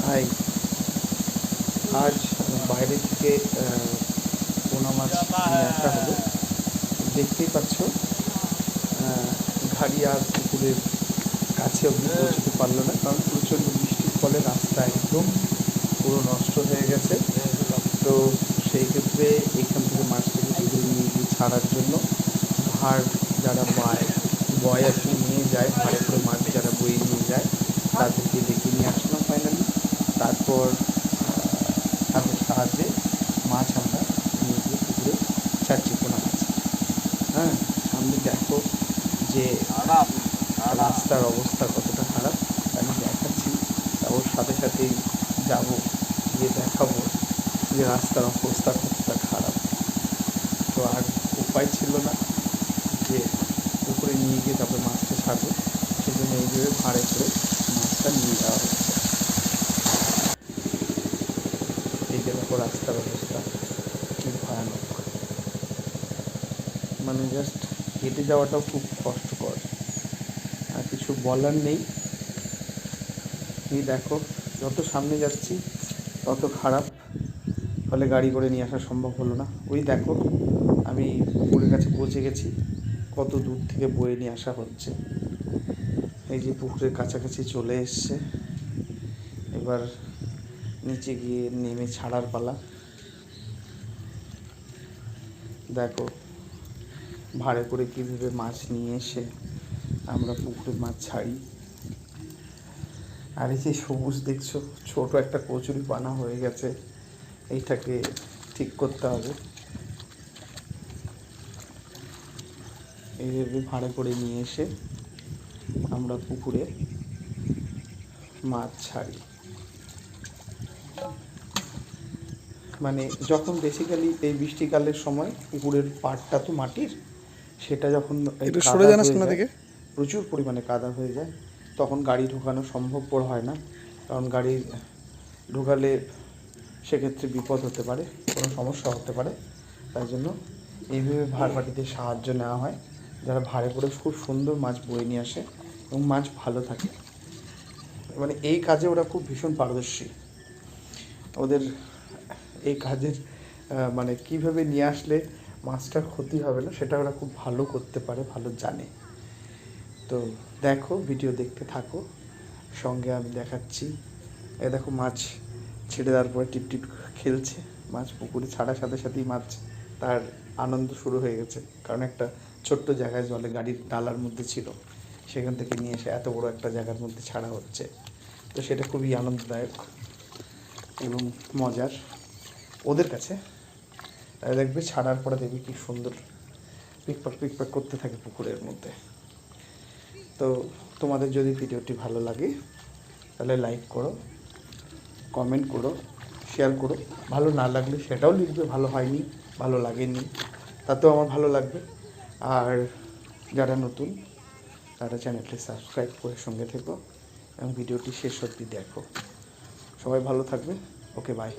High, আজ বাইরে থেকে পোনা মাছ নিয়ে আসা হলো। দেখতেই পাচ্ছ, গাড়ি আর পুকুরের কাছে অবধি পৌঁছতে পারলো না, কারণ প্রচণ্ড বৃষ্টির ফলে রাস্তা একদম পুরো নষ্ট হয়ে গেছে। তো সেই ক্ষেত্রে এখান থেকে মাছটাকে পুকুরে নিয়ে গিয়ে ছাড়ার জন্য ভাড় যারা বয় আর কি নিয়ে যায়, ভাড়ে করে মাছ যারা বয়ে নিয়ে যায় তাদেরকে ডেকে নিয়ে আসলাম ফাইনালি। তারপর তাদের সাহায্যে মাছ আমরা নিয়ে গিয়ে পুকুরে ছাড়ছি, পোনা মাছ। হ্যাঁ, সামনে দেখো যে রাস্তার অবস্থা কতটা খারাপ, আমি দেখাচ্ছি। ওর সাথে সাথেই যাব, গিয়ে দেখাবো যে রাস্তার অবস্থা কতটা খারাপ। তো আর উপায় ছিল না যে পুকুরে নিয়ে গিয়ে তারপরে মাছটা ছাড়বো, সেজন্য এইভাবে ভাড়ে করে মাছটা নিয়ে যাওয়া হচ্ছে। এই যে দেখো রাস্তার অবস্থা কি ভয়ানক, মানে জাস্ট হেঁটে যাওয়াটাও খুব কষ্টকর, আর কিছু বলার নেই। এই দেখো, যত সামনে যাচ্ছি তত খারাপ, ফলে গাড়ি করে নিয়ে আসা সম্ভব হলো না। ওই দেখো, আমি পুকুরের কাছে পৌঁছে গেছি, কত দূর থেকে বয়ে নিয়ে আসা হচ্ছে। এই যে পুকুরের কাছাকাছি চলে এসছে, এবার নিচে গিয়ে নেমে ছাড়ার পালা। দেখো ভাড়ে করে কীভাবে মাছ নিয়ে এসে আমরা পুকুরে মাছ ছাড়ি। আর এই যে সবুজ দেখছো, ছোট একটা কচুরি পানা হয়ে গেছে, এইটাকে ঠিক করতে হবে। এইভাবে ভাড়ে করে নিয়ে এসে আমরা পুকুরে মাছ ছাড়ি। মানে যখন বেসিক্যালি এই বৃষ্টিকালের সময় পুকুরের পাড়টা তো মাটির, সেটা যখন কাদা হয়ে যায়, প্রচুর পরিমাণে কাদা হয়ে যায়, তখন গাড়ি ঢোকানো সম্ভবপর হয় না। কারণ গাড়ি ঢোকালে সেক্ষেত্রে বিপদ হতে পারে, কোনো সমস্যা হতে পারে। তাই জন্য এইভাবে ভাড়াটিদের সাহায্য নেওয়া হয়, যারা ভাড়ে করে খুব সুন্দর মাছ বয়ে নিয়ে আসে এবং মাছ ভালো থাকে। মানে এই কাজে ওরা খুব ভীষণ পারদর্শী। ওদের এই কাজের মানে কীভাবে নিয়ে আসলে মাছটার ক্ষতি হবে না সেটা ওরা খুব ভালো করতে পারে, ভালো জানে। তো দেখো, ভিডিও দেখতে থাকো, সঙ্গে আমি দেখাচ্ছি। এ দেখো, মাছ ছেড়ে দেওয়ার পরে টিপ টিপ খেলছে। মাছ পুকুরে ছাড়ার সাথে সাথেই মাছ তার আনন্দ শুরু হয়ে গেছে, কারণ একটা ছোট্ট জায়গায় জলে গাড়ির ডালার মধ্যে ছিল, সেখান থেকে নিয়ে এসে এত বড় একটা জায়গার মধ্যে ছাড়া হচ্ছে। তো সেটা খুবই আনন্দদায়ক এবং মজার ওদের কাছে। দেখবে ছাড়ার পরে দেখবে কি সুন্দর পিকপাক পিকপাক করতে থাকে পুকুরের মধ্যে। তো তোমাদের যদি ভিডিওটি ভালো লাগে তাহলে লাইক করো, কমেন্ট করো, শেয়ার করো। ভালো না লাগলে সেটাও লিখবে, ভালো হয়নি, ভালো লাগেনি, তাতেও আমার ভালো লাগবে। আর যারা নতুন তারা চ্যানেলটি সাবস্ক্রাইব করে সঙ্গে থেকো এবং ভিডিওটি শেষ অবধি দেখো। সবাই ভালো থাকবে। ওকে, বাই।